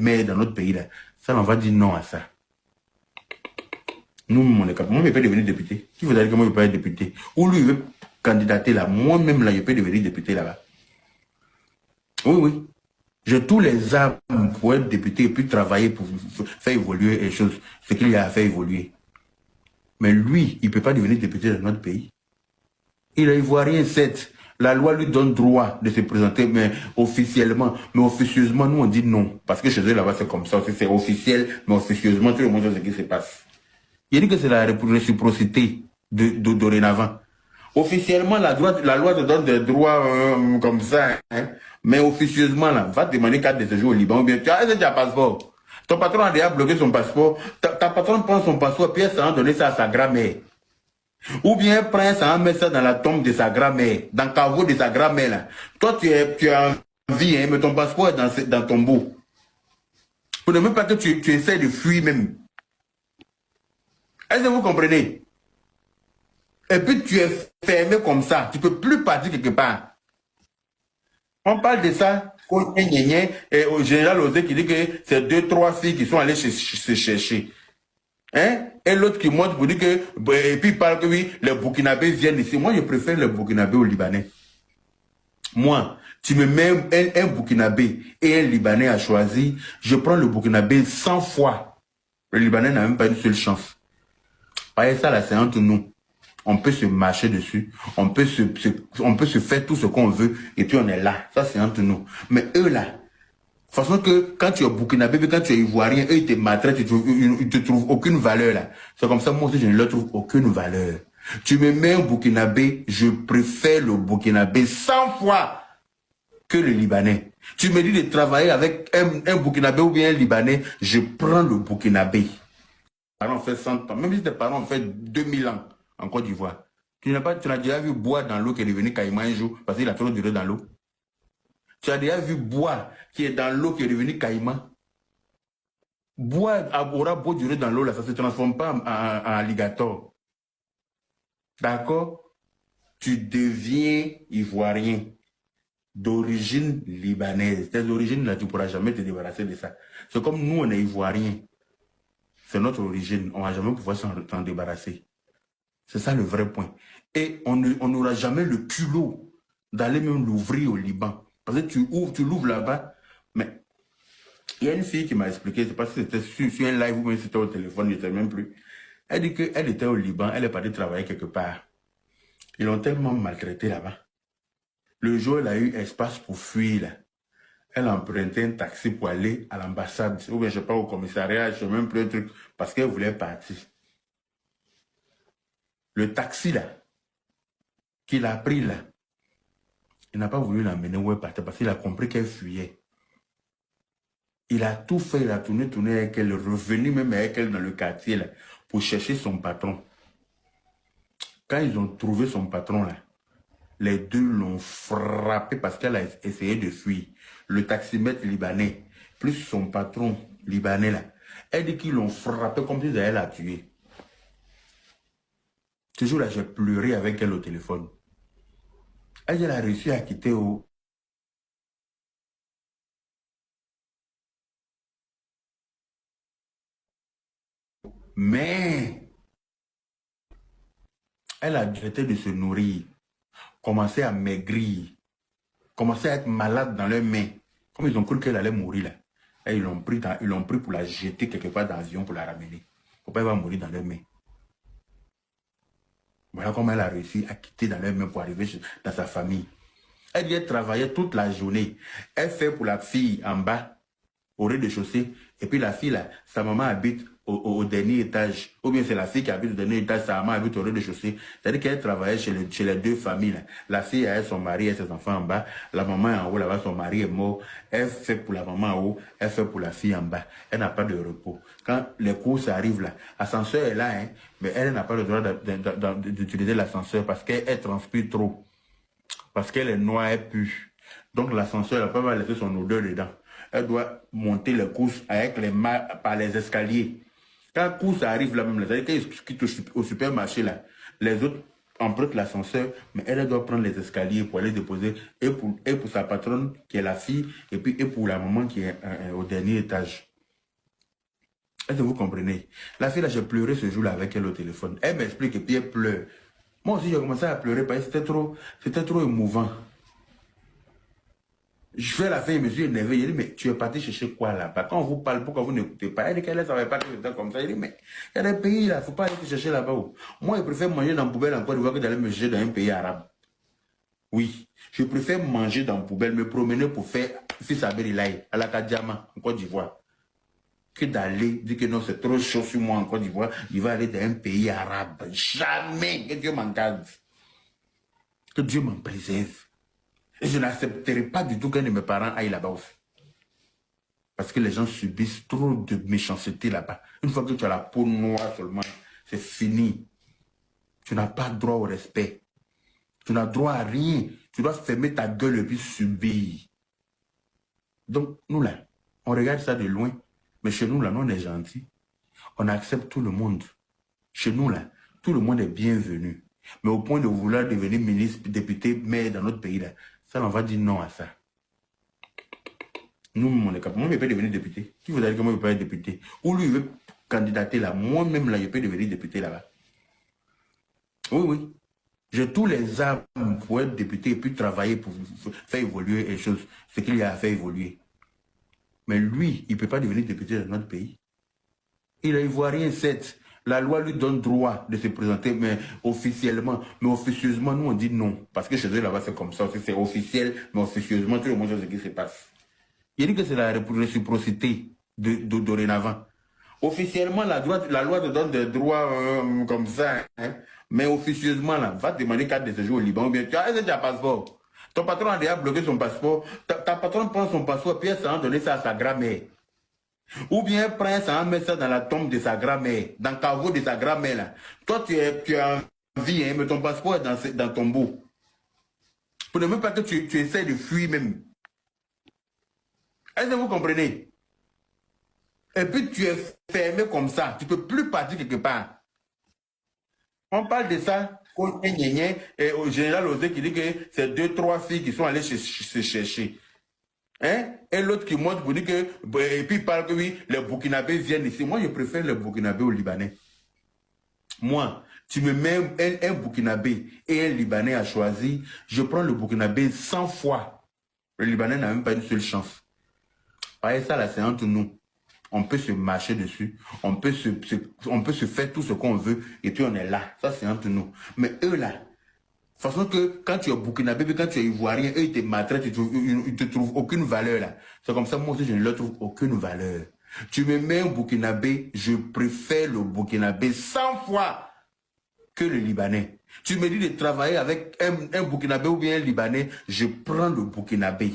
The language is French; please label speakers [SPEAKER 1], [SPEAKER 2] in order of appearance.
[SPEAKER 1] maire dans notre pays, là, ça, on va dire non à ça. Nous, on est capable. Moi, je peux devenir député. Qui vous a dit que moi, je peux être député? Ou lui, il veut candidater là. Moi-même, là, je peux devenir député là-bas. Oui, oui. J'ai tous les armes pour être député et puis travailler pour faire évoluer les choses. Ce qu'il y a à faire évoluer. Mais lui, il ne peut pas devenir député dans notre pays. Il est ivoirien, certes. La loi lui donne droit de se présenter, mais officiellement, mais officieusement, nous on dit non. Parce que chez eux là-bas c'est comme ça aussi, c'est officiel, mais officieusement, tout le monde sait ce qui se passe. Il dit que c'est la réciprocité dorénavant. Officiellement, la loi te donne des droits comme ça, hein, mais officieusement, là, va te demander 4 de séjour au Liban, ou bien tu as un passeport. Ton patron a déjà bloqué son passeport, ta patronne prend son passeport, puis elle s'en donner ça à sa grand-mère. Ou bien prend ça, met ça dans la tombe de sa grand-mère, dans le caveau de sa grand-mère. Là. Toi, tu es en vie, hein, mais ton passeport est dans ton beau. Pour ne même pas que tu essaies de fuir même. Est-ce que vous comprenez? Et puis tu es fermé comme ça. Tu ne peux plus partir quelque part. On parle de ça. Et au général Osé qui dit que c'est 2-3 filles qui sont allées se chercher. Hein? Et l'autre qui montre pour dire que, et puis il parle que oui, les Burkinabés viennent ici. Moi, je préfère les Burkinabés aux Libanais. Moi, tu me mets un Burkinabé et un Libanais à choisir, je prends le Burkinabé 100 fois. Le Libanais n'a même pas une seule chance. Voyez ça, là, c'est entre nous. On peut se marcher dessus, on peut se faire tout ce qu'on veut, et puis on est là. Ça, c'est entre nous. Mais eux, là, de toute façon que quand tu es burkinabé, quand tu es ivoirien, eux, ils te maltraitent, ils te trouvent aucune valeur, là. C'est comme ça, moi aussi, je ne leur trouve aucune valeur. Tu me mets un burkinabé, je préfère le burkinabé 100 fois que le libanais. Tu me dis de travailler avec un burkinabé ou bien un libanais, je prends le burkinabé. Tes parents ont fait 100 ans, même si tes parents ont fait 2000 ans en Côte d'Ivoire. Tu n'as déjà vu boire dans l'eau qui est devenu caïman un jour parce qu'il a trop duré dans l'eau. Tu as déjà vu boire qui est dans l'eau qui est devenu caïman. Boire aura beau durer dans l'eau, là, ça ne se transforme pas en alligator. D'accord? Tu deviens ivoirien d'origine libanaise. Tes origines, là, tu ne pourras jamais te débarrasser de ça. C'est comme nous, on est ivoiriens. C'est notre origine. On ne va jamais pouvoir s'en débarrasser. C'est ça le vrai point. Et on n'aura jamais le culot d'aller même l'ouvrir au Liban. Parce que tu l'ouvres là-bas. Mais il y a une fille qui m'a expliqué, je ne sais pas si c'était sur un live ou même si c'était au téléphone, je ne sais même plus. Elle dit qu'elle était au Liban, elle est partie travailler quelque part. Ils l'ont tellement maltraité là-bas. Le jour où elle a eu espace pour fuir, là, elle a emprunté un taxi pour aller à l'ambassade, ou bien je ne sais pas, au commissariat, je ne sais même plus un truc, parce qu'elle voulait partir. Le taxi là, qu'il a pris là, il n'a pas voulu l'emmener où elle partait parce qu'il a compris qu'elle fuyait. Il a tout fait, il a tourné avec elle, revenu même avec elle dans le quartier là, pour chercher son patron. Quand ils ont trouvé son patron là, les deux l'ont frappé parce qu'elle a essayé de fuir. Le taximètre libanais, plus son patron libanais là, elle dit qu'ils l'ont frappé comme s'ils allaient la tuer. Ce jour-là, j'ai pleuré avec elle au téléphone. Elle a réussi à quitter au... Mais elle a arrêté de se nourrir, commencé à maigrir, commencé à être malade dans leurs mains. Comme ils ont cru qu'elle allait mourir là. Et ils l'ont pris pour la jeter quelque part dans l'avion pour la ramener. Pourquoi elle va mourir dans leurs mains? Voilà comment elle a réussi à quitter dans leurs mains pour arriver dans sa famille. Elle vient travailler toute la journée. Elle fait pour la fille en bas, au rez-de-chaussée. Et puis la fille, là, sa maman habite au dernier étage. Ou bien c'est la fille qui habite au dernier étage, sa maman habite au rez-de-chaussée. C'est-à-dire qu'elle travaillait chez les deux familles. Là. La fille a son mari et ses enfants en bas. La maman est en haut, là-bas, son mari est mort. Elle fait pour la maman en haut, elle fait pour la fille en bas. Elle n'a pas de repos. Quand les courses arrivent là, l'ascenseur est là, hein, mais elle n'a pas le droit d'utiliser l'ascenseur parce qu'elle transpire trop. Parce qu'elle est noire, elle pue. Donc l'ascenseur, elle ne peut pas laisser son odeur dedans. Elle doit monter les courses avec les mains par les escaliers. Quand les courses arrivent là même, c'est-à-dire qu'ils quittent au supermarché là, les autres emprunte l'ascenseur, mais elle doit prendre les escaliers pour aller déposer, et pour sa patronne, qui est la fille, et pour la maman qui est au dernier étage. Est-ce que vous comprenez? La fille, là, j'ai pleuré ce jour-là avec elle au téléphone. Elle m'explique et puis elle pleure. Moi aussi, j'ai commencé à pleurer parce que c'était trop émouvant. Je fais la fin, je me suis énervé. Il dit, mais tu es parti chercher quoi là-bas? Quand on vous parle, pourquoi vous n'écoutez pas? Elle dit qu'elle ne savait pas que c'était comme ça. Il dit, mais il y a des pays là, il ne faut pas aller te chercher là-bas. Moi, je préfère manger dans la poubelle en Côte d'Ivoire que d'aller me chercher dans un pays arabe. Oui, je préfère manger dans la poubelle, me promener pour faire fils Aberilaï à la Kadiama, en Côte d'Ivoire, que d'aller dire que non, c'est trop chaud sur moi en Côte d'Ivoire, il va aller dans un pays arabe. Jamais que Dieu m'en garde. Que Dieu m'en préserve. Et je n'accepterai pas du tout qu'un de mes parents aille là-bas aussi. Parce que les gens subissent trop de méchanceté là-bas. Une fois que tu as la peau noire seulement, c'est fini. Tu n'as pas droit au respect. Tu n'as droit à rien. Tu dois fermer ta gueule et puis subir. Donc, nous là, on regarde ça de loin. Mais chez nous là, nous on est gentils. On accepte tout le monde. Chez nous là, tout le monde est bienvenu. Mais au point de vouloir devenir ministre, député, maire dans notre pays là, ça on va dire non à ça. Nous, on est capable. Moi, je peux devenir député. Qui vous a dit que moi, je peux être député? Ou lui, il veut candidater là. Moi-même, là, je peux devenir député là-bas. Oui, oui. J'ai tous les armes pour être député et puis travailler pour faire évoluer les choses. Ce qu'il y a à faire évoluer. Mais lui, il ne peut pas devenir député dans notre pays. Il est ivoirien, certes. La loi lui donne droit de se présenter, mais officiellement, mais officieusement, nous, on dit non. Parce que chez eux, là-bas, c'est comme ça. C'est officiel, mais officieusement, tout le monde sait ce qui se passe. Il dit que c'est la réciprocité dorénavant. Officiellement, la loi te donne des droits comme ça. Hein? Mais officieusement, là, va te demander carte de séjour au Liban. Ou bien, tu as un passeport. Ton patron a déjà bloqué son passeport. Ta patronne prend son passeport, puis elle s'en donner ça à sa grand-mère. Ou bien elle prend ça, met ça dans la tombe de sa grand-mère, dans le caveau de sa grand-mère. Là. Toi, tu es en vie, hein, mais ton passeport est dans ton beau. Pour ne même pas que tu essaies de fuir même. Est-ce que vous comprenez? Et puis tu es fermé comme ça. Tu ne peux plus partir quelque part. On parle de ça et au général Osé qui dit que c'est 2-3 filles qui sont allées se chercher. Hein? Et l'autre qui monte pour dire que... Et puis il parle que oui, les Burkinabés viennent ici. Moi, je préfère les Burkinabés aux Libanais. Moi, tu me mets un Burkinabé et un Libanais à choisir, je prends le Burkinabé 100 fois. Le Libanais n'a même pas une seule chance. Pareil, ça là, c'est entre nous. On peut se marcher dessus, on peut se faire tout ce qu'on veut, et puis on est là. Ça, c'est entre nous. Mais eux, là, de toute façon que quand tu es burkinabé, quand tu es ivoirien, eux, ils te maltraitent, ils ne te trouvent aucune valeur, là. C'est comme ça, moi aussi, je ne leur trouve aucune valeur. Tu me mets un burkinabé, je préfère le burkinabé 100 fois que le libanais. Tu me dis de travailler avec un burkinabé ou bien un libanais, je prends le burkinabé.